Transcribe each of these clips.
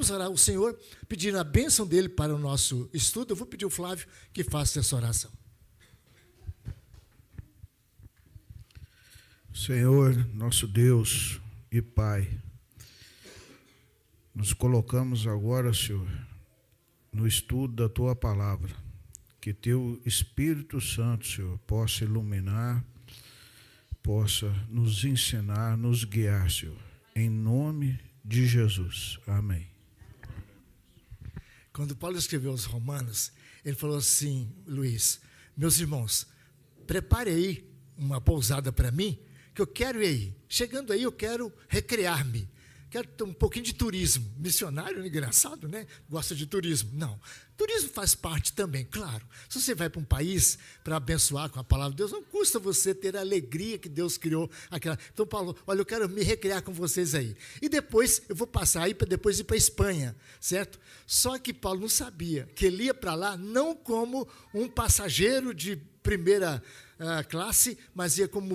vamos orar ao Senhor, pedindo a bênção dele para o nosso estudo. Eu vou pedir ao Flávio que faça essa oração. Senhor, nosso Deus e Pai, nos colocamos agora, Senhor, no estudo da Tua Palavra, que Teu Espírito Santo, Senhor, possa iluminar, possa nos ensinar, nos guiar, Senhor, em nome de Jesus. Amém. Quando Paulo escreveu aos Romanos, ele falou assim: Luiz, meus irmãos, prepare aí uma pousada para mim, que eu quero ir aí. Chegando aí, eu quero recrear-me. Quero ter um pouquinho de turismo. Missionário, engraçado, né? Gosta de turismo. Não. Turismo faz parte também, claro. Se você vai para um país para abençoar com a palavra de Deus, não custa você ter a alegria que Deus criou. Então, Paulo, olha, eu quero me recrear com vocês aí. E depois, eu vou passar aí para depois ir para a Espanha, certo? Só que Paulo não sabia que ele ia para lá não como um passageiro de primeira classe, mas ia como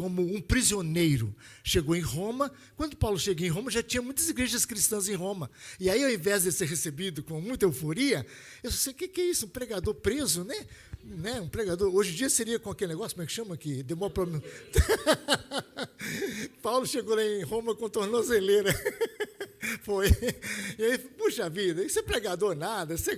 um prisioneiro. Chegou em Roma. Quando Paulo chegou em Roma, já tinha muitas igrejas cristãs em Roma. E aí, ao invés de ser recebido com muita euforia, eu sei, o que é isso? Um pregador preso, né? Um pregador, hoje em dia seria com aquele negócio, como é que chama? Que demora para... Paulo chegou lá em Roma com tornozeleira. Foi. E aí, puxa vida, isso é pregador nada, isso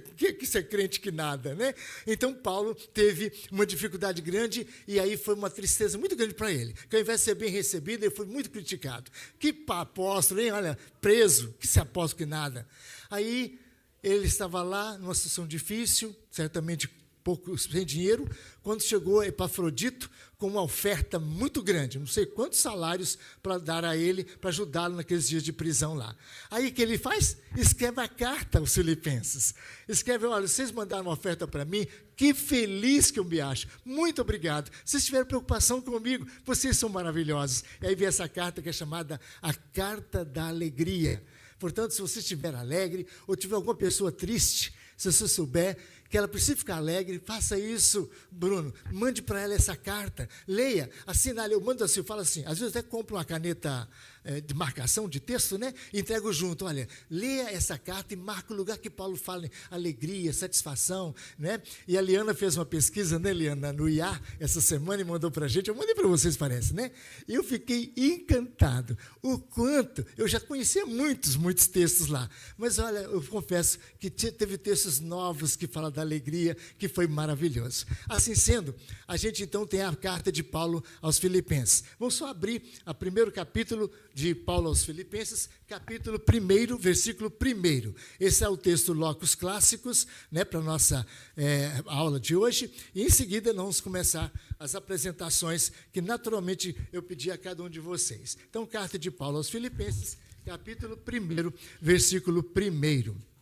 é crente que nada, né? Então, Paulo teve uma dificuldade grande e aí foi uma tristeza muito grande para ele, que ao invés de ser bem recebido, ele foi muito criticado. Que apóstolo, hein? Olha, preso, que se apóstolo que nada. Aí, ele estava lá numa situação difícil, certamente pouco sem dinheiro, quando chegou Epafrodito com uma oferta muito grande, não sei quantos salários para dar a ele, para ajudá-lo naqueles dias de prisão lá. Aí o que ele faz? Escreve a carta aos filipenses. Escreve: olha, vocês mandaram uma oferta para mim, que feliz que eu me acho. Muito obrigado. Vocês tiveram preocupação comigo, vocês são maravilhosos. E aí vem essa carta que é chamada a Carta da Alegria. Portanto, se você estiver alegre ou tiver alguma pessoa triste, se você souber que ela precisa ficar alegre, faça isso, Bruno. Mande para ela essa carta, leia, assinale. Eu mando assim, eu falo assim, às vezes até compro uma caneta de marcação, de texto, né? E entrego junto. Olha, leia essa carta e marca o lugar que Paulo fala em alegria, satisfação, né? E a Liana fez uma pesquisa, né, Liana, no IA, essa semana e mandou para a gente. Eu mandei para vocês, parece, né? E eu fiquei encantado. O quanto, eu já conhecia muitos textos lá, mas olha, eu confesso que teve textos novos que falam da alegria, que foi maravilhoso. Assim sendo, a gente então tem a carta de Paulo aos Filipenses. Vamos só abrir o primeiro capítulo de Paulo aos Filipenses, capítulo 1, versículo 1. Esse é o texto Locus Clássicos, né, para a nossa aula de hoje. E em seguida nós vamos começar as apresentações que naturalmente eu pedi a cada um de vocês. Então, carta de Paulo aos Filipenses, capítulo 1, versículo 1.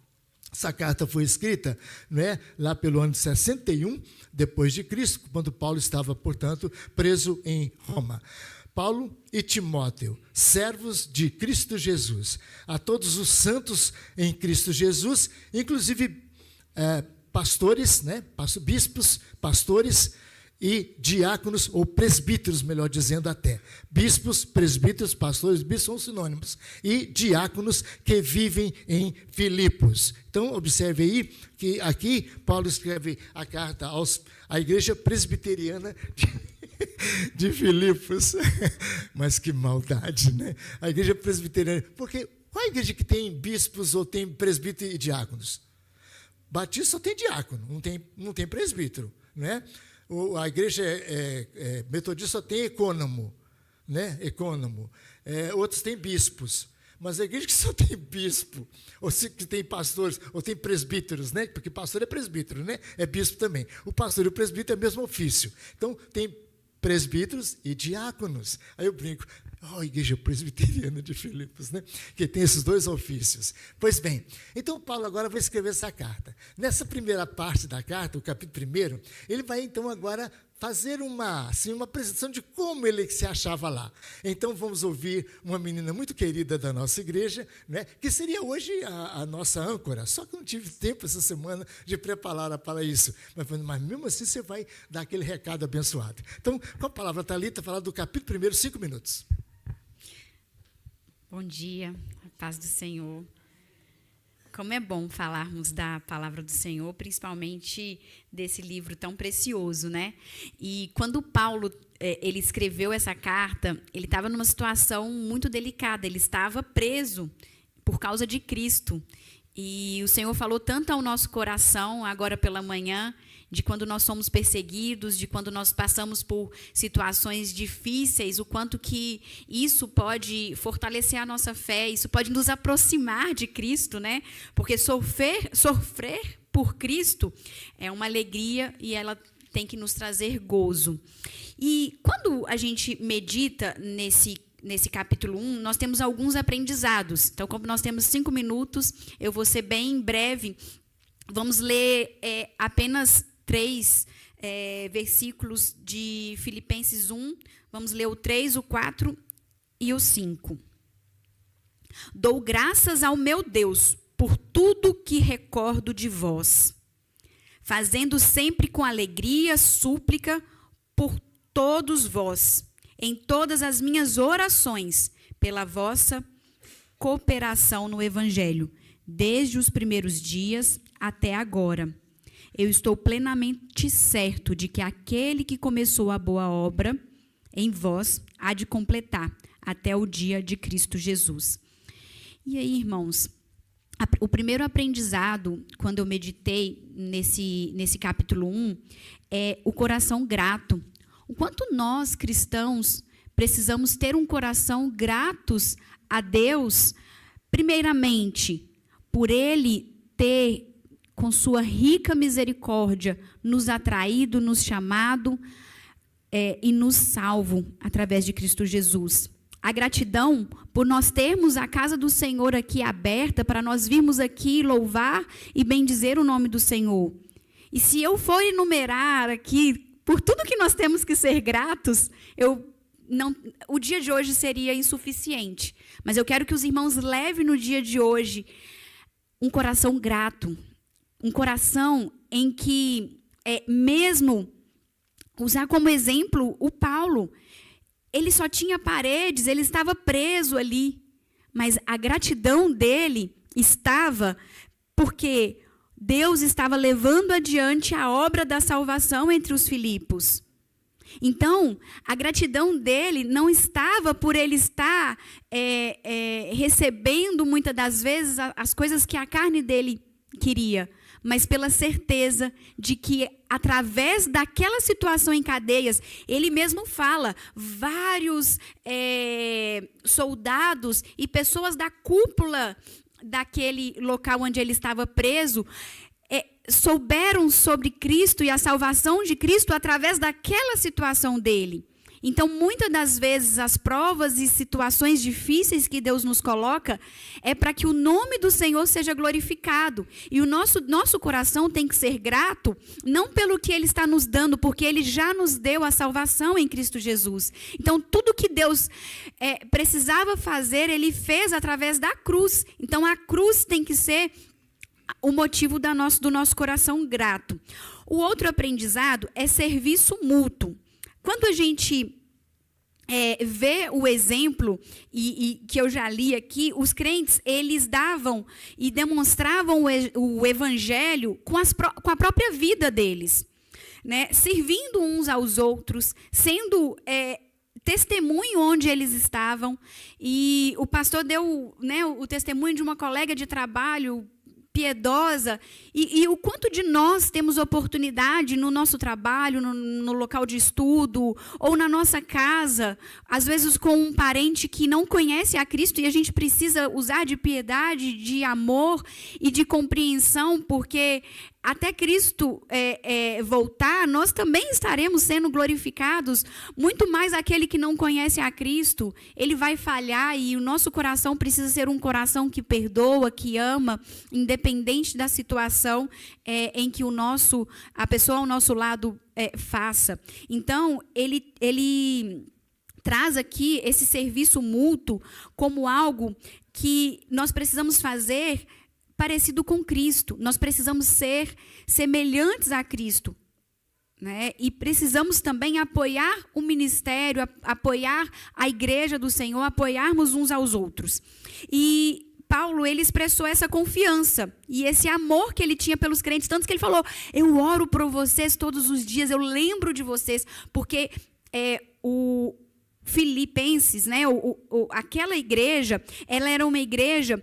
Essa carta foi escrita, né, lá pelo ano 61 depois de Cristo, quando Paulo estava, portanto, preso em Roma. Paulo e Timóteo, servos de Cristo Jesus, a todos os santos em Cristo Jesus, inclusive pastores, né, bispos, pastores e diáconos, ou presbíteros, melhor dizendo até. Bispos, presbíteros, pastores, bispos são sinônimos. E diáconos que vivem em Filipos. Então, observe aí que aqui Paulo escreve a carta à igreja presbiteriana de Filipos. Mas que maldade, né? A igreja presbiteriana. Porque qual é a igreja que tem bispos ou tem presbítero e diáconos? Batista só tem diácono, não tem presbítero, né? A igreja metodista só tem ecônomo, né? Outros têm bispos. Mas a igreja que só tem bispo, ou que tem pastores, ou tem presbíteros, né? Porque pastor é presbítero, né? É bispo também. O pastor e o presbítero é o mesmo ofício. Então, tem presbíteros e diáconos. Aí eu brinco, igreja presbiteriana de Filipos, né? Que tem esses dois ofícios. Pois bem, então Paulo agora vai escrever essa carta. Nessa primeira parte da carta, o capítulo 1, ele vai então agora fazer uma apresentação de como ele se achava lá. Então vamos ouvir uma menina muito querida da nossa igreja, né, que seria hoje a nossa âncora, só que eu não tive tempo essa semana de preparar para isso. Mas mesmo assim você vai dar aquele recado abençoado. Então, com a palavra Thalita, falar do capítulo 1, 5 minutos. Bom dia, a paz do Senhor. Como é bom falarmos da palavra do Senhor, principalmente desse livro tão precioso, né? E quando Paulo ele escreveu essa carta, ele estava numa situação muito delicada. Ele estava preso por causa de Cristo. E o Senhor falou tanto ao nosso coração, agora pela manhã, de quando nós somos perseguidos, de quando nós passamos por situações difíceis, o quanto que isso pode fortalecer a nossa fé, isso pode nos aproximar de Cristo, né? Porque sofrer por Cristo é uma alegria e ela tem que nos trazer gozo. E quando a gente medita nesse capítulo 1, nós temos alguns aprendizados. Então, como nós temos 5 minutos, eu vou ser bem breve. Vamos ler apenas 3 versículos de Filipenses 1. Vamos ler o 3, o 4 e o 5. Dou graças ao meu Deus por tudo que recordo de vós, fazendo sempre com alegria súplica por todos vós, em todas as minhas orações, pela vossa cooperação no Evangelho, desde os primeiros dias até agora. Eu estou plenamente certo de que aquele que começou a boa obra em vós há de completar até o dia de Cristo Jesus. E aí, irmãos, o primeiro aprendizado, quando eu meditei nesse capítulo 1, é o coração grato. O quanto nós, cristãos, precisamos ter um coração gratos a Deus, primeiramente, por Ele ter, com sua rica misericórdia, nos atraído, nos chamado e nos salvo através de Cristo Jesus. A gratidão por nós termos a casa do Senhor aqui aberta, para nós virmos aqui louvar e bendizer o nome do Senhor. E se eu for enumerar aqui, por tudo que nós temos que ser gratos, o dia de hoje seria insuficiente. Mas eu quero que os irmãos levem no dia de hoje um coração grato. Um coração em que, mesmo usar como exemplo o Paulo, ele só tinha paredes, ele estava preso ali. Mas a gratidão dele estava porque Deus estava levando adiante a obra da salvação entre os Filipos. Então, a gratidão dele não estava por ele estar recebendo, muitas das vezes, as coisas que a carne dele queria, mas pela certeza de que, através daquela situação em cadeias, ele mesmo fala, vários soldados e pessoas da cúpula daquele local onde ele estava preso, souberam sobre Cristo e a salvação de Cristo através daquela situação dele. Então, muitas das vezes, as provas e situações difíceis que Deus nos coloca é para que o nome do Senhor seja glorificado. E o nosso coração tem que ser grato, não pelo que Ele está nos dando, porque Ele já nos deu a salvação em Cristo Jesus. Então, tudo que Deus precisava fazer, Ele fez através da cruz. Então, a cruz tem que ser o motivo do nosso coração grato. O outro aprendizado é serviço mútuo. Quando a gente vê o exemplo, e que eu já li aqui, os crentes, eles davam e demonstravam o evangelho com a própria vida deles, né? Servindo uns aos outros, sendo testemunho onde eles estavam. E o pastor deu, né, o testemunho de uma colega de trabalho piedosa, e o quanto de nós temos oportunidade no nosso trabalho, no local de estudo, ou na nossa casa, às vezes com um parente que não conhece a Cristo, e a gente precisa usar de piedade, de amor e de compreensão, porque até Cristo voltar, nós também estaremos sendo glorificados. Muito mais aquele que não conhece a Cristo, ele vai falhar, e o nosso coração precisa ser um coração que perdoa, que ama, independente da situação em que a pessoa ao nosso lado faça. Então, ele traz aqui esse serviço mútuo como algo que nós precisamos fazer parecido com Cristo. Nós precisamos ser semelhantes a Cristo, né? E precisamos também apoiar o ministério, apoiar a igreja do Senhor, apoiarmos uns aos outros. E Paulo, ele expressou essa confiança e esse amor que ele tinha pelos crentes, tanto que ele falou, eu oro por vocês todos os dias, eu lembro de vocês, porque o Filipenses, né, aquela igreja, ela era uma igreja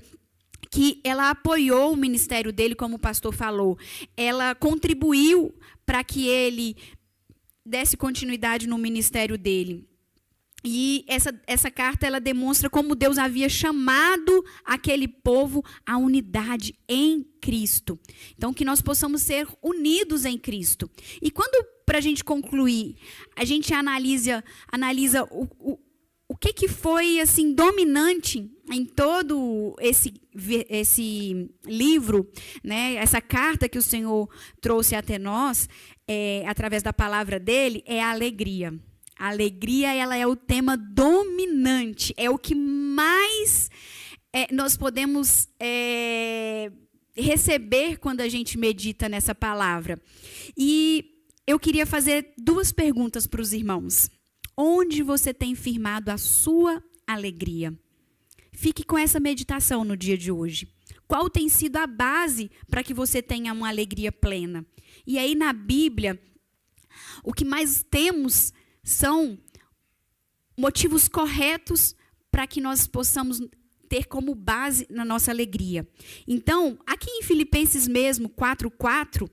que ela apoiou o ministério dele, como o pastor falou, ela contribuiu para que ele desse continuidade no ministério dele. E essa carta, ela demonstra como Deus havia chamado aquele povo à unidade em Cristo. Então, que nós possamos ser unidos em Cristo. E quando, para a gente concluir, a gente analisa o que foi assim, dominante em todo esse livro, né, essa carta que o Senhor trouxe até nós, através da palavra dele, é a alegria. A alegria, ela é o tema dominante, é o que mais nós podemos receber quando a gente medita nessa palavra. E eu queria fazer 2 perguntas para os irmãos. Onde você tem firmado a sua alegria? Fique com essa meditação no dia de hoje. Qual tem sido a base para que você tenha uma alegria plena? E aí na Bíblia, o que mais temos são motivos corretos para que nós possamos ter como base na nossa alegria. Então, aqui em Filipenses mesmo, 4:4,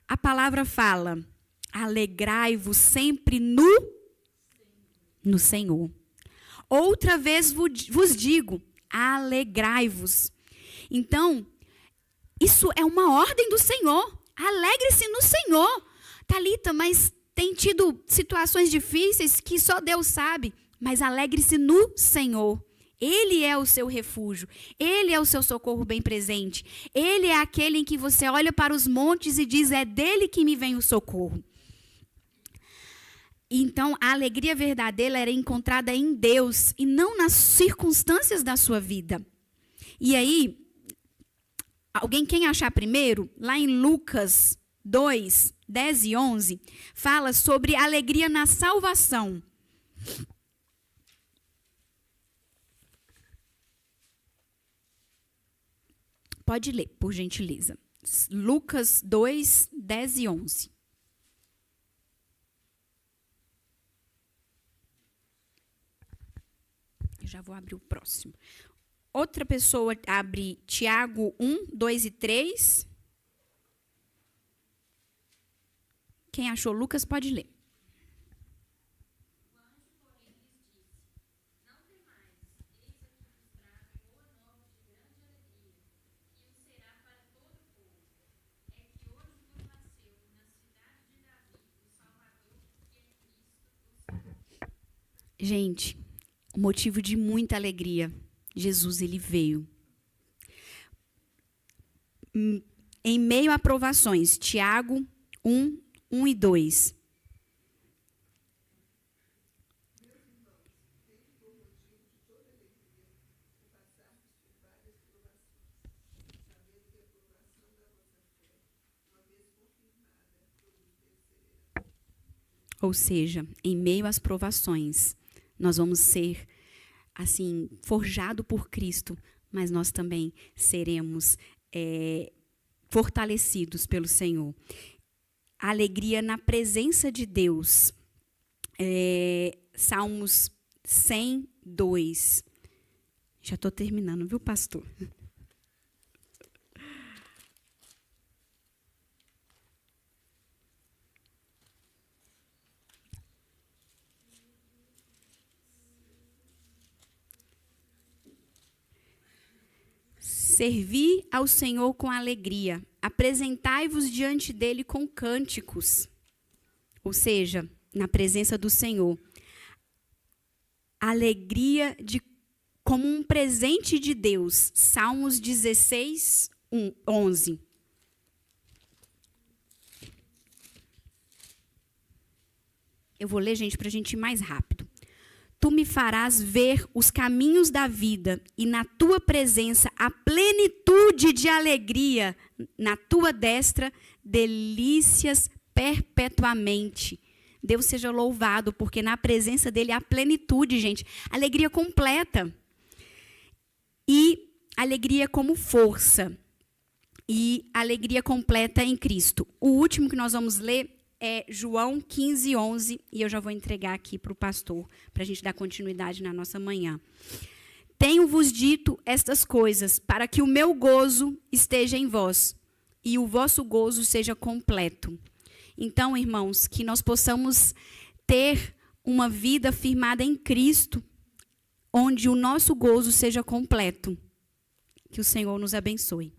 a palavra fala, alegrai-vos sempre no Senhor. Outra vez vos digo, alegrai-vos. Então, isso é uma ordem do Senhor. Alegre-se no Senhor. Thalita, mas tem tido situações difíceis que só Deus sabe, mas alegre-se no Senhor. Ele é o seu refúgio, Ele é o seu socorro bem presente. Ele é aquele em que você olha para os montes e diz, é dele que me vem o socorro. Então, a alegria verdadeira era encontrada em Deus e não nas circunstâncias da sua vida. E aí, quem achar primeiro, lá em Lucas 2, 10 e 11, fala sobre alegria na salvação. Pode ler, por gentileza. Lucas 2, 10 e 11. Eu já vou abrir o próximo. Outra pessoa abre Tiago 1, 2 e 3. Quem achou Lucas pode ler. Gente, o motivo de muita alegria, Jesus, ele veio. Em meio a provações, Tiago 1, 1 e 2. Ou seja, em meio às provações, nós vamos ser, assim, forjado por Cristo, mas nós também seremos fortalecidos pelo Senhor. A alegria na presença de Deus. Salmos 102. Já estou terminando, viu, pastor? Servi ao Senhor com alegria, apresentai-vos diante dele com cânticos. Ou seja, na presença do Senhor. Alegria como um presente de Deus. Salmos 16, 11. Eu vou ler, gente, para a gente ir mais rápido. Tu me farás ver os caminhos da vida e na tua presença a plenitude de alegria, na tua destra delícias perpetuamente. Deus seja louvado, porque na presença dele há plenitude, gente, alegria completa. E alegria como força e alegria completa em Cristo. O último que nós vamos ler é João 15:11, e eu já vou entregar aqui para o pastor, para a gente dar continuidade na nossa manhã. Tenho-vos dito estas coisas, para que o meu gozo esteja em vós, e o vosso gozo seja completo. Então, irmãos, que nós possamos ter uma vida firmada em Cristo, onde o nosso gozo seja completo. Que o Senhor nos abençoe.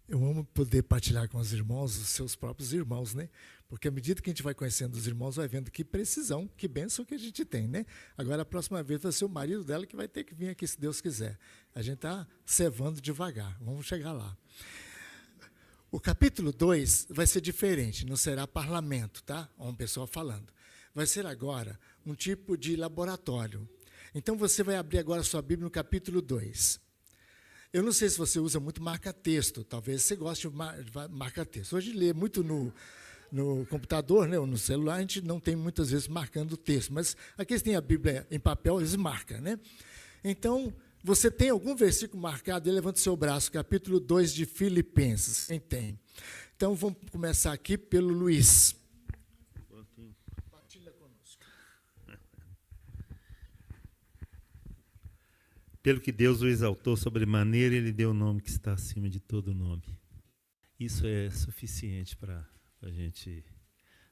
Eu amo poder partilhar com os irmãos, os seus próprios irmãos, né? Porque à medida que a gente vai conhecendo os irmãos, vai vendo que precisão, que bênção que a gente tem, né? Agora, a próxima vez vai ser o marido dela que vai ter que vir aqui, se Deus quiser. A gente está cevando devagar, vamos chegar lá. O capítulo 2 vai ser diferente, não será parlamento, tá? Uma pessoa falando. Vai ser agora um tipo de laboratório. Então, você vai abrir agora a sua Bíblia no capítulo 2. Eu não sei se você usa muito marca-texto, talvez você goste de marca-texto. Hoje, lê muito no computador, né, ou no celular, a gente não tem muitas vezes marcando o texto, mas aqueles que têm a Bíblia em papel, eles marcam, né? Então, você tem algum versículo marcado, levanta o seu braço, capítulo 2 de Filipenses. Quem tem? Então, vamos começar aqui pelo Luiz. Partilha conosco. Pelo que Deus o exaltou sobremaneira, ele deu o nome que está acima de todo nome. Isso é suficiente para a gente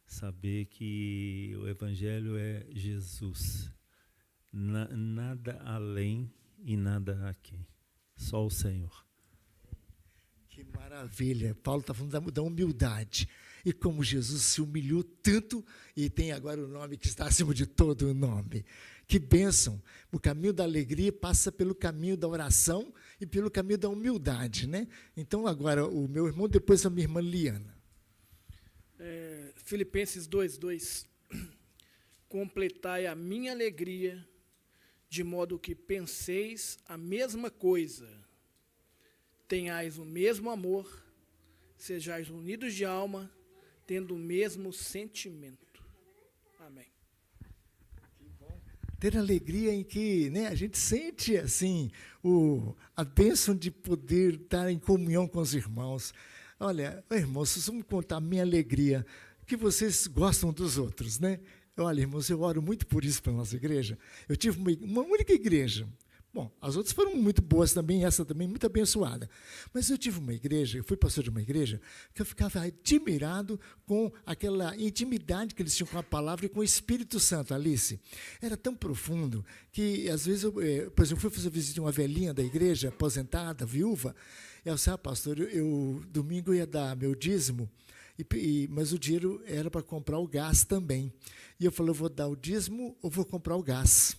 saber que o Evangelho é Jesus. Nada além e nada aquém. Só o Senhor. Que maravilha. Paulo está falando da humildade. E como Jesus se humilhou tanto e tem agora o nome que está acima de todo o nome. Que bênção. O caminho da alegria passa pelo caminho da oração e pelo caminho da humildade, né? Então, agora, o meu irmão, depois a minha irmã Liana. Filipenses 2:2. Completai a minha alegria, de modo que penseis a mesma coisa, tenhais o mesmo amor, sejais unidos de alma, tendo o mesmo sentimento. Amém. Ter alegria em que, né, a gente sente assim a bênção de poder estar em comunhão com os irmãos. Olha, irmãos, vocês vão contar a minha alegria, que vocês gostam dos outros, né? Olha, irmãos, eu oro muito por isso para a nossa igreja. Eu tive uma única igreja. Bom, as outras foram muito boas também, essa também muito abençoada. Mas eu tive uma igreja, eu fui pastor de uma igreja, que eu ficava admirado com aquela intimidade que eles tinham com a palavra e com o Espírito Santo, Alice. Era tão profundo que, às vezes, por exemplo, eu fui fazer visita de uma velhinha da igreja, aposentada, viúva, e eu disse, pastor, domingo ia dar meu dízimo, mas o dinheiro era para comprar o gás também. E eu falei, eu vou dar o dízimo ou vou comprar o gás?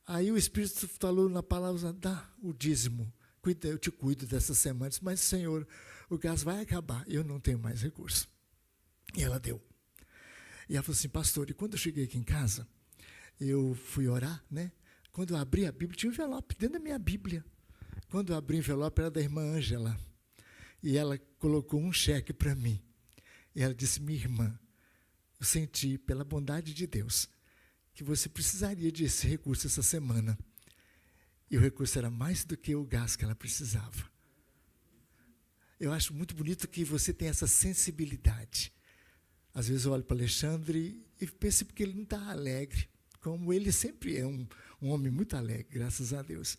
Aí o Espírito falou na palavra, dá o dízimo, eu te cuido dessas semanas, mas, Senhor, o gás vai acabar, eu não tenho mais recurso. E ela deu. E ela falou assim, pastor, e quando eu cheguei aqui em casa, eu fui orar, né? Quando eu abri a Bíblia, tinha um envelope dentro da minha Bíblia. Quando eu abri o envelope, era da irmã Ângela. E ela colocou um cheque para mim. E ela disse, minha irmã, eu senti, pela bondade de Deus, que você precisaria desse recurso essa semana. E o recurso era mais do que o gás que ela precisava. Eu acho muito bonito que você tem essa sensibilidade. Às vezes eu olho para o Alexandre e penso que ele não está alegre, como ele sempre é um homem muito alegre, graças a Deus.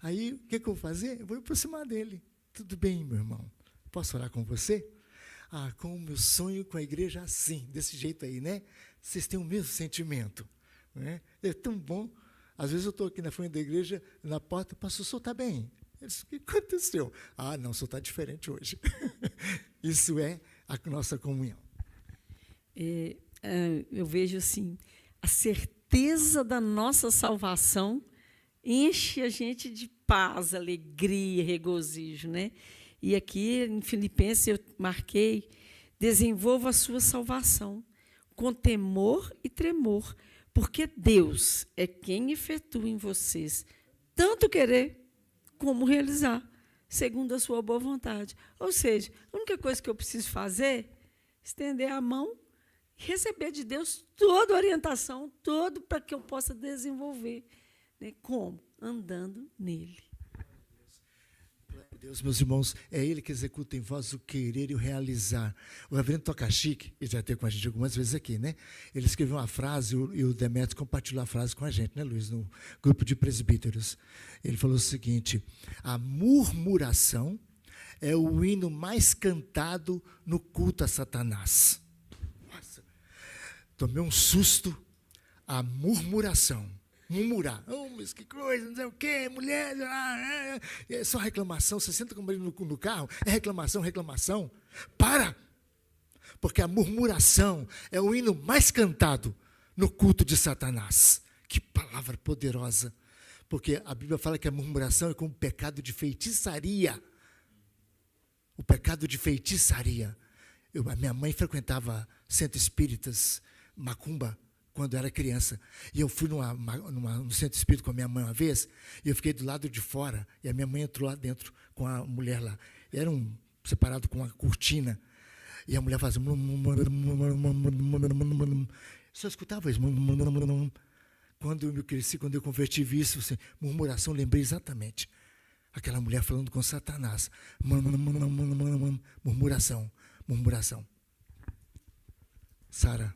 Aí, o que eu vou fazer? Eu vou aproximar dele. Tudo bem, meu irmão? Posso orar com você? Como eu sonho com a igreja assim, desse jeito aí, né? Vocês têm o mesmo sentimento. Né? É tão bom. Às vezes eu estou aqui na frente da igreja, na porta, pastor, o senhor está bem? Eu disse, o que aconteceu? Não, o senhor está diferente hoje. Isso é a nossa comunhão. Eu vejo assim, a certeza da nossa salvação enche a gente de paz, alegria, regozijo, né? E aqui em Filipenses eu marquei, desenvolva a sua salvação com temor e tremor, porque Deus é quem efetua em vocês tanto querer como realizar, segundo a sua boa vontade. Ou seja, a única coisa que eu preciso fazer é estender a mão e receber de Deus toda a orientação, todo para que eu possa desenvolver. Né? Como? andando nele. Deus, meus irmãos, é Ele que executa em vós o querer e o realizar. O reverendo Tocachique, ele já esteve com a gente algumas vezes aqui, né? Ele escreveu uma frase e o Demetrio compartilhou a frase com a gente, né, Luiz? No grupo de presbíteros. Ele falou o seguinte: a murmuração é o hino mais cantado no culto a Satanás. Nossa, tomei um susto. A murmuração. Murmurar. Oh, mas que coisa, não sei o quê, mulher. É só reclamação. Você senta com o marido no carro, é reclamação, reclamação. Para! Porque a murmuração é o hino mais cantado no culto de Satanás. Que palavra poderosa. Porque a Bíblia fala que a murmuração é como um pecado de feitiçaria. O pecado de feitiçaria. A minha mãe frequentava centro espíritas, macumba, quando eu era criança. E eu fui no centro espírita com a minha mãe uma vez, e eu fiquei do lado de fora, e a minha mãe entrou lá dentro com a mulher lá. Era separado com uma cortina, e a mulher fazia... Só escutava isso. Quando eu cresci, quando eu converti, vi isso, assim, murmuração, lembrei exatamente. Aquela mulher falando com Satanás. Murmuração, murmuração. Sara.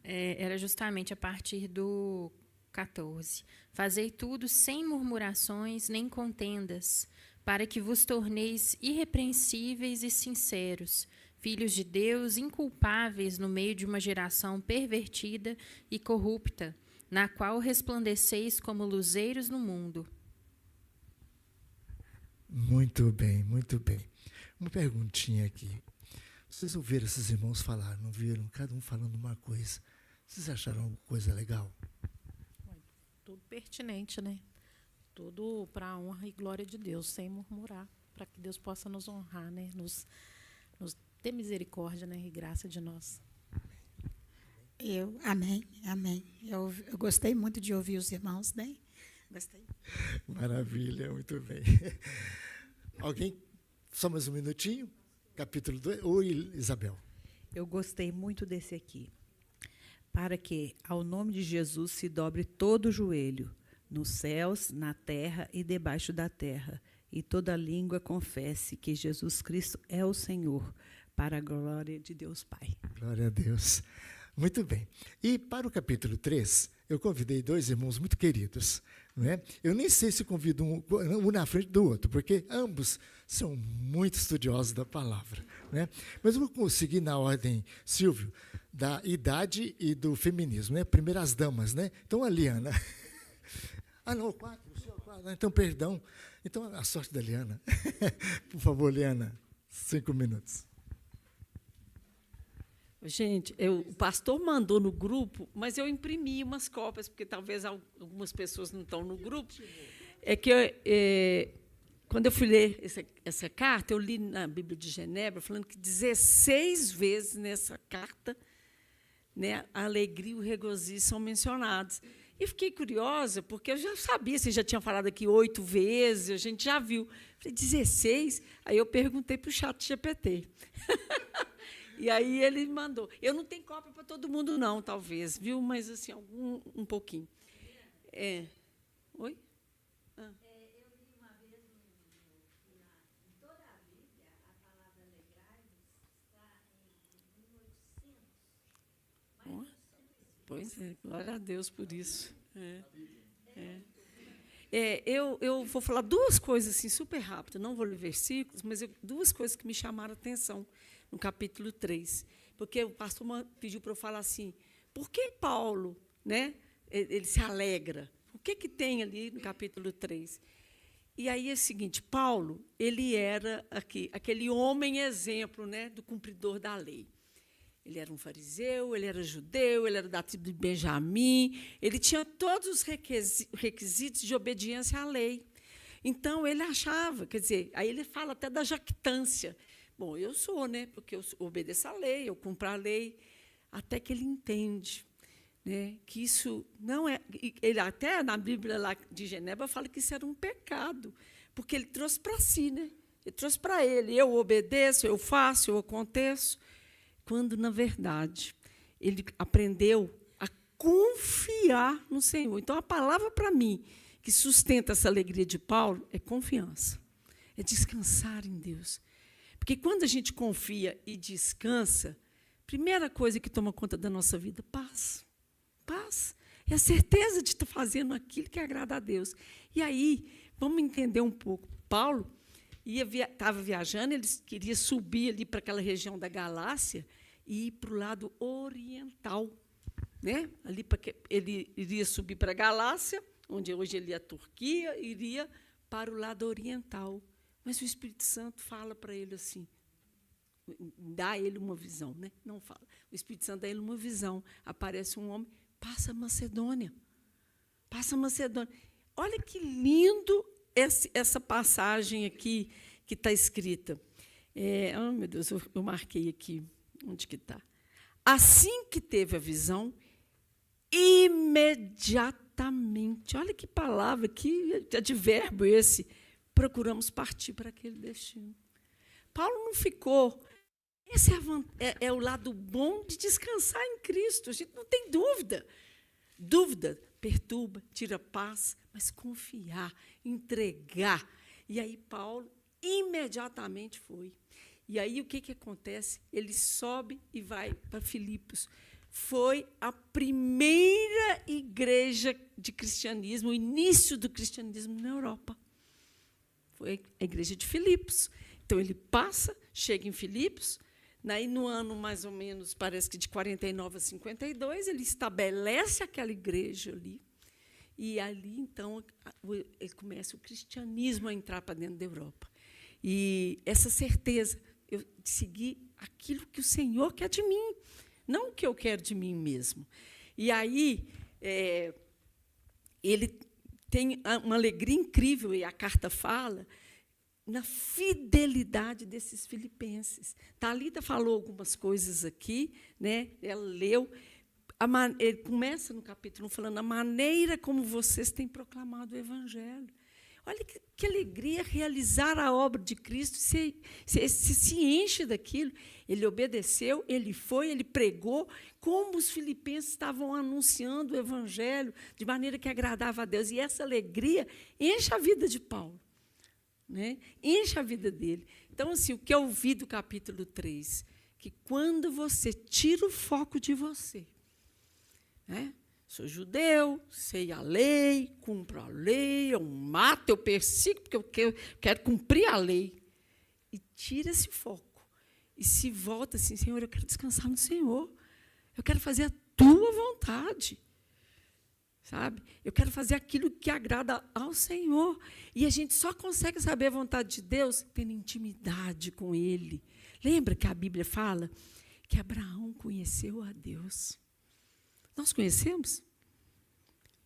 Era justamente a partir do 14. Fazei tudo sem murmurações nem contendas, para que vos torneis irrepreensíveis e sinceros, filhos de Deus, inculpáveis no meio de uma geração pervertida e corrupta, na qual resplandeceis como luzeiros no mundo. Muito bem, muito bem. Uma perguntinha aqui. Vocês ouviram esses irmãos falar, não viram? Cada um falando uma coisa. Vocês acharam alguma coisa legal? Tudo pertinente, né? Tudo para a honra e glória de Deus, sem murmurar, para que Deus possa nos honrar, né? Nos ter misericórdia, né? E graça de nós. Amém. Eu gostei muito de ouvir os irmãos, né? Gostei. Maravilha, muito bem. Alguém? Só mais um minutinho? Capítulo 2. Oi, Isabel. Eu gostei muito desse aqui. Para que ao nome de Jesus se dobre todo o joelho, nos céus, na terra e debaixo da terra, e toda língua confesse que Jesus Cristo é o Senhor, para a glória de Deus Pai. Glória a Deus. Muito bem. E para o capítulo 3, eu convidei dois irmãos muito queridos. Não é? Eu nem sei se convido um na frente do outro, porque ambos são muito estudiosos da palavra. Né? Mas eu vou conseguir na ordem, Silvio, da idade e do feminismo. Né? Primeiro as damas. Né? Então, a Liana. Ah, não, 4. Então, perdão. Então, a sorte da Liana. Por favor, Liana, 5 minutos. Gente, o pastor mandou no grupo, mas eu imprimi umas cópias, porque talvez algumas pessoas não estão no grupo. É que quando eu fui ler essa carta, eu li na Bíblia de Genebra, falando que 16 vezes nessa carta, né, a alegria e o regozijo são mencionados. E fiquei curiosa, porque eu já sabia, você já tinha falado aqui 8 vezes, a gente já viu. Falei, 16? Aí eu perguntei para o ChatGPT. E aí ele mandou. Eu não tenho cópia para todo mundo, não, talvez, viu? Mas, assim, um pouquinho. Oi? Eu li uma vez em toda a Bíblia, a palavra alegrai-vos está em 1800. Pois é, glória a Deus por isso. Eu vou falar duas coisas assim, super rápido, não vou ler versículos, mas duas coisas que me chamaram a atenção no capítulo 3. Porque o pastor pediu para eu falar assim, por que Paulo, né, ele se alegra? O que tem ali no capítulo 3? E aí é o seguinte, Paulo, ele era aquele homem exemplo, né, do cumpridor da lei. Ele era um fariseu, ele era judeu, ele era da tribo de Benjamim, ele tinha todos os requisitos de obediência à lei. Então, ele achava, quer dizer, aí ele fala até da jactância. Bom, eu sou, né, porque eu obedeço à lei, eu cumpro a lei, até que ele entende, né, que isso não é... Ele até, na Bíblia lá de Genebra, fala que isso era um pecado, porque ele trouxe para si, né? Ele trouxe para ele, eu obedeço, eu faço, eu aconteço, quando, na verdade, ele aprendeu confiar no Senhor. Então, a palavra para mim que sustenta essa alegria de Paulo é confiança, é descansar em Deus. Porque quando a gente confia e descansa, primeira coisa que toma conta da nossa vida, paz. Paz. É a certeza de estar fazendo aquilo que agrada a Deus. E aí, vamos entender um pouco. Paulo estava viajando, ele queria subir ali para aquela região da Galácia e ir para o lado oriental. Né? Ali ele iria subir para a Galácia, onde hoje ele é a Turquia, iria para o lado oriental. Mas o Espírito Santo fala para ele assim, dá a ele uma visão, né? Não fala. O Espírito Santo dá a ele uma visão. Aparece um homem, passa a Macedônia. Passa a Macedônia. Olha que lindo essa passagem aqui que está escrita. Oh, meu Deus, eu marquei aqui. Onde que está? Assim que teve a visão, imediatamente, olha que palavra, que advérbio esse, procuramos partir para aquele destino. Paulo não ficou. Esse é o lado bom de descansar em Cristo. A gente não tem dúvida. Dúvida perturba, tira paz, mas confiar, entregar. E aí Paulo imediatamente foi. E aí o que acontece? Ele sobe e vai para Filipos. Foi a primeira igreja de cristianismo, o início do cristianismo na Europa. Foi a igreja de Filipos. Então, ele passa, chega em Filipos, daí, no ano, mais ou menos, parece que de 49 a 52, ele estabelece aquela igreja ali. E ali, então, ele começa o cristianismo a entrar para dentro da Europa. E essa certeza, eu de seguir aquilo que o Senhor quer de mim, não o que eu quero de mim mesmo. E aí, ele tem uma alegria incrível, e a carta fala, na fidelidade desses filipenses. Thalita falou algumas coisas aqui, né? Ela leu. Ele começa no capítulo 1 falando a maneira como vocês têm proclamado o Evangelho. Olha que alegria realizar a obra de Cristo, se enche daquilo. Ele obedeceu, ele foi, ele pregou, como os filipenses estavam anunciando o Evangelho de maneira que agradava a Deus. E essa alegria enche a vida de Paulo. Né? Enche a vida dele. Então, assim, o que eu vi do capítulo 3, que quando você tira o foco de você, né? Sou judeu, sei a lei, cumpro a lei, eu mato, eu persigo, porque eu quero cumprir a lei. E tira esse foco. E se volta assim, Senhor, eu quero descansar no Senhor. Eu quero fazer a tua vontade. Sabe? Eu quero fazer aquilo que agrada ao Senhor. E a gente só consegue saber a vontade de Deus tendo intimidade com Ele. Lembra que a Bíblia fala que Abraão conheceu a Deus? Nós conhecemos?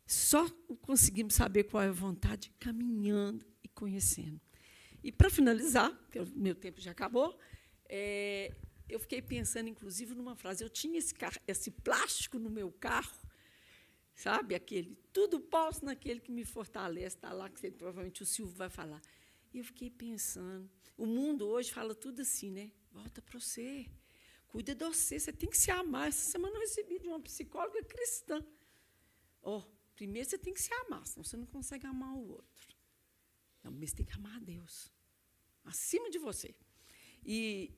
Só conseguimos saber qual é a vontade caminhando e conhecendo. E, para finalizar, porque o meu tempo já acabou, eu fiquei pensando, inclusive, numa frase. Eu tinha esse plástico no meu carro, sabe, aquele, tudo posso naquele que me fortalece, está lá, que provavelmente o Silvio vai falar. E eu fiquei pensando, o mundo hoje fala tudo assim, né? Volta para você, cuida de você, você tem que se amar. Essa semana eu recebi de uma psicóloga cristã. Primeiro você tem que se amar, senão você não consegue amar o outro. Não, mas você tem que amar a Deus, acima de você. E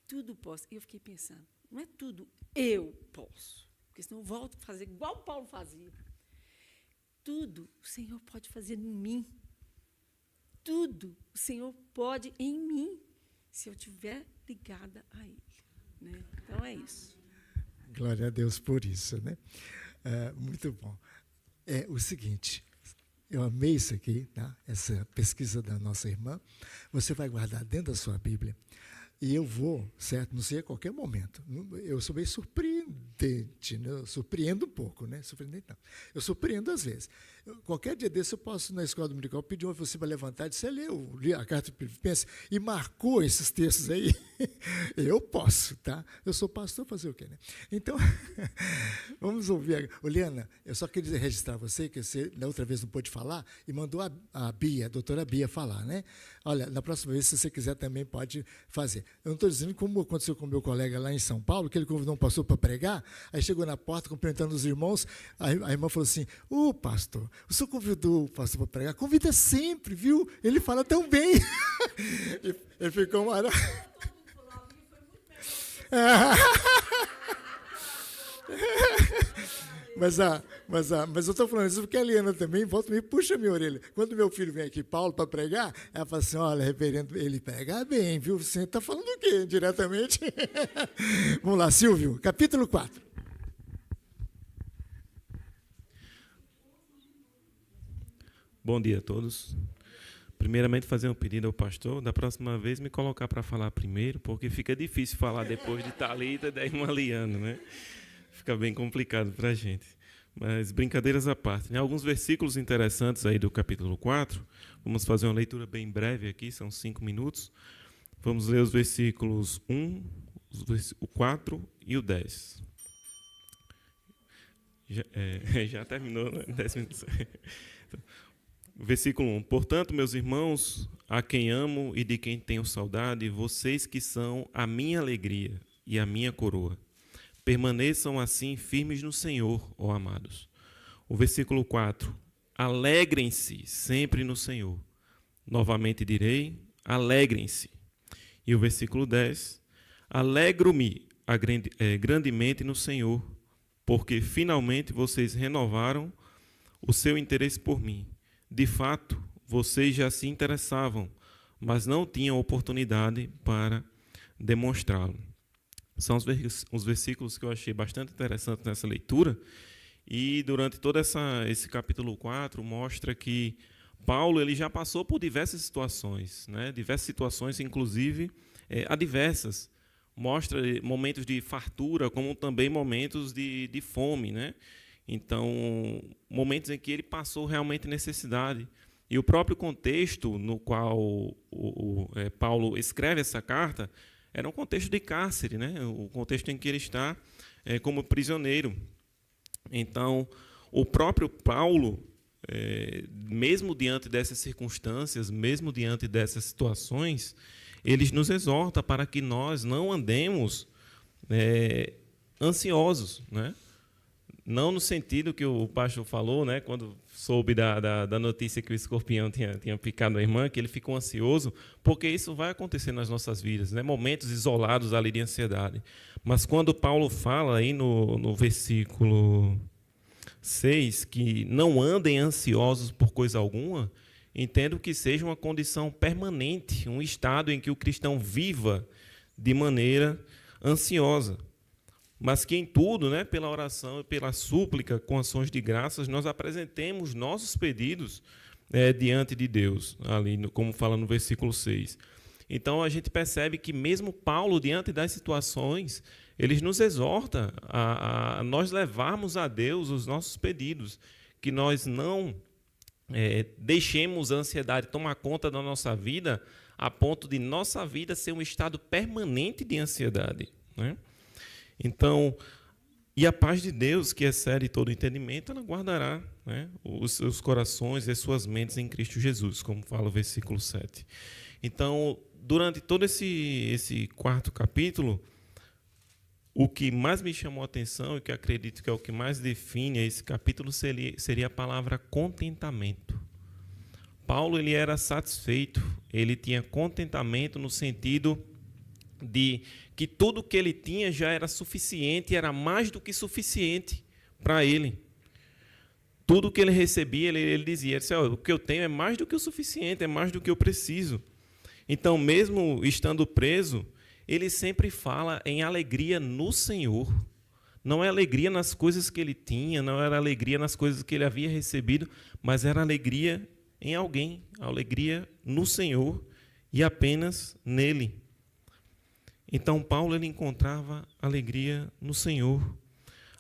tudo posso. E eu fiquei pensando, não é tudo eu posso. Porque senão eu volto a fazer igual Paulo fazia. Tudo o Senhor pode fazer em mim. Tudo o Senhor pode em mim, se eu estiver ligada a Ele. Né? Então, é isso. Glória a Deus por isso. Né? Muito bom. É o seguinte, eu amei isso aqui, tá? Essa pesquisa da nossa irmã. Você vai guardar dentro da sua Bíblia. E eu vou, certo? Não sei a qualquer momento. Eu sou meio surpreendente, né? Eu surpreendo um pouco, né? Surpreendente não. Eu surpreendo às vezes. Qualquer dia desse eu posso, na escola dominical, pedir uma você para levantar e dizer, você leu a carta de Filipenses e marcou esses textos aí? Eu posso, tá? Eu sou pastor, fazer o quê, né? Então, vamos ouvir. Liana, eu só queria registrar você, que você, na outra vez, não pôde falar, e mandou a Bia, a doutora Bia, falar, né? Olha, na próxima vez, se você quiser, também pode fazer. Eu não estou dizendo como aconteceu com o meu colega lá em São Paulo, que ele convidou um pastor para pregar. pregar. Aí chegou na porta cumprimentando os irmãos. A irmã falou assim: pastor, o senhor convidou o pastor para pregar? Convida sempre, viu? Ele fala tão bem. Ele ficou maravilhoso. Mas eu estou falando isso porque a Eliana também volta e me puxa a minha orelha. Quando meu filho vem aqui, Paulo, para pregar, ela fala assim: olha, reverendo, ele prega bem, viu? Você está falando o quê, diretamente? Vamos lá, Silvio, capítulo 4. Bom dia a todos. Primeiramente, fazer um pedido ao pastor, da próxima vez me colocar para falar primeiro, porque fica difícil falar depois de Thalita e da irmã Liana, né? Fica bem complicado para a gente. Mas, brincadeiras à parte, né? Alguns versículos interessantes aí do capítulo 4. Vamos fazer uma leitura bem breve aqui, são 5 minutos. Vamos ler os versículos 1, o 4 e o 10. Já terminou, né? 10 minutos. Versículo 1. Portanto, meus irmãos, a quem amo e de quem tenho saudade, vocês que são a minha alegria e a minha coroa, permaneçam assim firmes no Senhor, ó amados. O versículo 4. Alegrem-se sempre no Senhor. Novamente direi, alegrem-se. E o versículo 10. Alegro-me grandemente no Senhor, porque finalmente vocês renovaram o seu interesse por mim. De fato, vocês já se interessavam, mas não tinham oportunidade para demonstrá-lo. São os versículos que eu achei bastante interessantes nessa leitura. E durante todo esse capítulo 4, mostra que Paulo ele já passou por diversas situações, né? Diversas situações, inclusive adversas. Mostra momentos de fartura, como também momentos de fome, né? Então, momentos em que ele passou realmente necessidade. E o próprio contexto no qual Paulo escreve essa carta era um contexto de cárcere, né? O contexto em que ele está como prisioneiro. Então, o próprio Paulo, mesmo diante dessas circunstâncias, mesmo diante dessas situações, ele nos exorta para que nós não andemos ansiosos, né? Não no sentido que o pastor falou, né, quando soube da notícia que o escorpião tinha picado a irmã, que ele ficou ansioso, porque isso vai acontecer nas nossas vidas, né, momentos isolados ali de ansiedade. Mas quando Paulo fala aí no versículo 6, que não andem ansiosos por coisa alguma, entendo que seja uma condição permanente, um estado em que o cristão viva de maneira ansiosa. Mas que em tudo, né, pela oração e pela súplica, com ações de graças, nós apresentemos nossos pedidos diante de Deus, ali, como fala no versículo 6. Então, a gente percebe que mesmo Paulo, diante das situações, ele nos exorta a nós levarmos a Deus os nossos pedidos, que nós não deixemos a ansiedade tomar conta da nossa vida, a ponto de nossa vida ser um estado permanente de ansiedade, né? Então, e a paz de Deus, que excede todo entendimento, ela guardará, né, os seus corações e as suas mentes em Cristo Jesus, como fala o versículo 7. Então, durante todo esse quarto capítulo, o que mais me chamou a atenção e que acredito que é o que mais define esse capítulo seria a palavra contentamento. Paulo ele era satisfeito, ele tinha contentamento no sentido de que tudo que ele tinha já era suficiente, era mais do que suficiente para ele. Tudo que ele recebia, ele dizia, o que eu tenho é mais do que o suficiente, é mais do que eu preciso. Então, mesmo estando preso, ele sempre fala em alegria no Senhor. Não é alegria nas coisas que ele tinha, não era alegria nas coisas que ele havia recebido, mas era alegria em alguém, alegria no Senhor e apenas nele. Então, Paulo ele encontrava alegria no Senhor.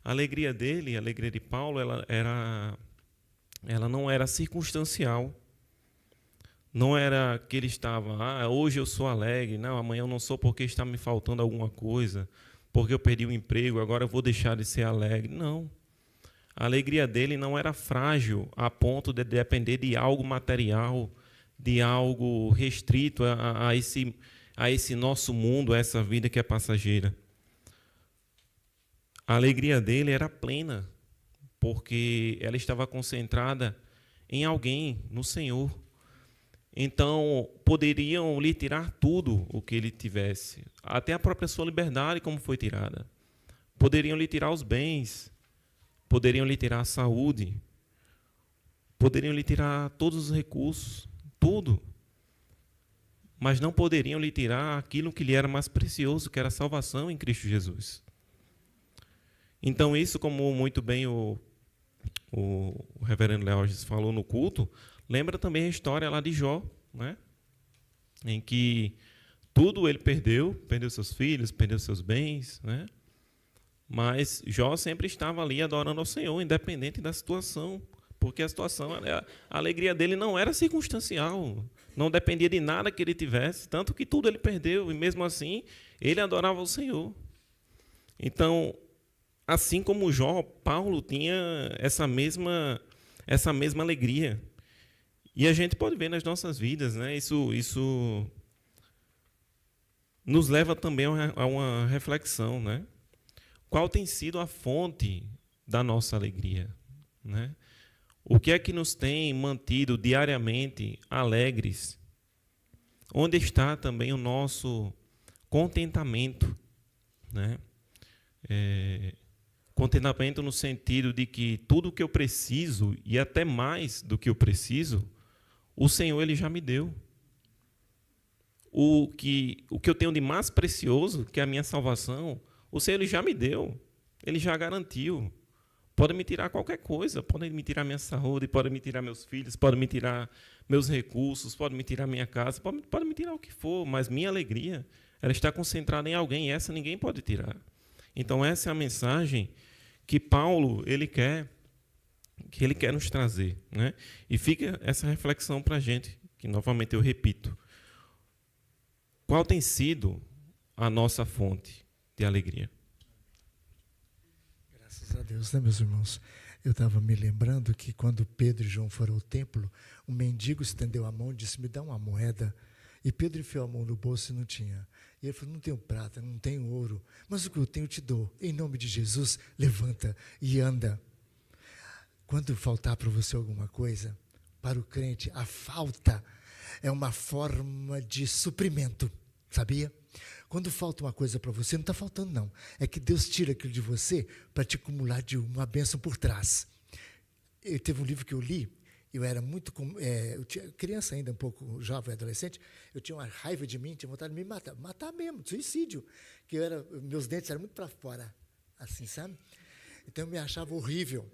A alegria dele, a alegria de Paulo, ela não era circunstancial. Não era que ele estava, hoje eu sou alegre, não, amanhã eu não sou porque está me faltando alguma coisa, porque eu perdi o emprego, agora eu vou deixar de ser alegre. Não. A alegria dele não era frágil a ponto de depender de algo material, de algo restrito a esse nosso mundo, a essa vida que é passageira. a alegria dele era plena, porque ela estava concentrada em alguém, no Senhor. Então, poderiam lhe tirar tudo o que ele tivesse, até a própria sua liberdade, como foi tirada. Poderiam lhe tirar os bens, poderiam lhe tirar a saúde, poderiam lhe tirar todos os recursos, tudo. Mas não poderiam lhe tirar aquilo que lhe era mais precioso, que era a salvação em Cristo Jesus. Então, isso, como muito bem o reverendo Leógenes falou no culto, lembra também a história lá de Jó, né? Em que tudo ele perdeu seus filhos, perdeu seus bens, né? Mas Jó sempre estava ali adorando ao Senhor, independente da situação, porque a situação, a alegria dele não era circunstancial, não dependia de nada que ele tivesse, tanto que tudo ele perdeu, e mesmo assim ele adorava o Senhor. Então, assim como Jó, Paulo tinha essa mesma alegria. E a gente pode ver nas nossas vidas, né? Isso nos leva também a uma reflexão, né? Qual tem sido a fonte da nossa alegria, né? O que é que nos tem mantido diariamente alegres? Onde está também o nosso contentamento, né? Contentamento no sentido de que tudo o que eu preciso, e até mais do que eu preciso, o Senhor ele já me deu. O que eu tenho de mais precioso, que é a minha salvação, o Senhor ele já me deu, ele já garantiu. Pode me tirar qualquer coisa, pode me tirar minha saúde, pode me tirar meus filhos, pode me tirar meus recursos, pode me tirar minha casa, pode me tirar o que for, mas minha alegria, ela está concentrada em alguém, e essa ninguém pode tirar. Então, essa é a mensagem que Paulo ele quer nos trazer, né? E fica essa reflexão para a gente, que novamente eu repito. Qual tem sido a nossa fonte de alegria? Graças a Deus, né, meus irmãos? Eu estava me lembrando que quando Pedro e João foram ao templo, um mendigo estendeu a mão e disse, me dá uma moeda. E Pedro enfiou a mão no bolso e não tinha. E ele falou, não tenho prata, não tenho ouro, mas o que eu tenho eu te dou. Em nome de Jesus, levanta e anda. Quando faltar para você alguma coisa, para o crente, a falta é uma forma de suprimento, sabia? Quando falta uma coisa para você, não está faltando não. É que Deus tira aquilo de você para te acumular de uma bênção por trás. Teve um livro que eu li, eu era muito, eu tinha criança ainda, um pouco jovem, adolescente, eu tinha uma raiva de mim, tinha vontade de me matar mesmo, suicídio, que meus dentes eram muito para fora, assim, sabe? Então eu me achava horrível.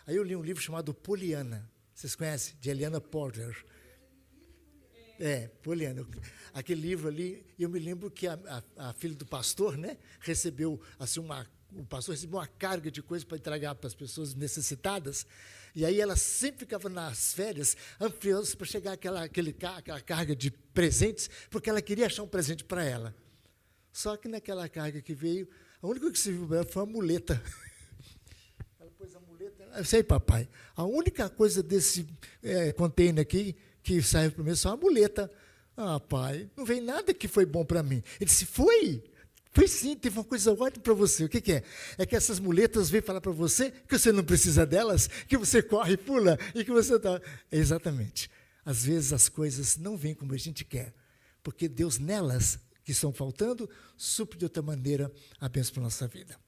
Aí eu li um livro chamado Poliana, vocês conhecem? De Eliana Porter. Poliana. Aquele livro ali, eu me lembro que a filha do pastor, né, recebeu, assim, o pastor recebeu uma carga de coisas para entregar para as pessoas necessitadas, e aí ela sempre ficava nas férias, ansiosa para chegar aquela carga de presentes, porque ela queria achar um presente para ela. Só que naquela carga que veio, a única que serviu para ela foi uma muleta. Ela pôs a muleta, eu sei, papai, a única coisa desse container aqui que serve para mim é só uma muleta. Ah, pai, não veio nada que foi bom para mim. Ele disse, foi sim, teve uma coisa ótima para você. O que é? É que essas muletas vêm falar para você que você não precisa delas, que você corre e pula, e que você está... Exatamente. Às vezes as coisas não vêm como a gente quer, porque Deus nelas, que estão faltando, supre de outra maneira a bênção para a nossa vida.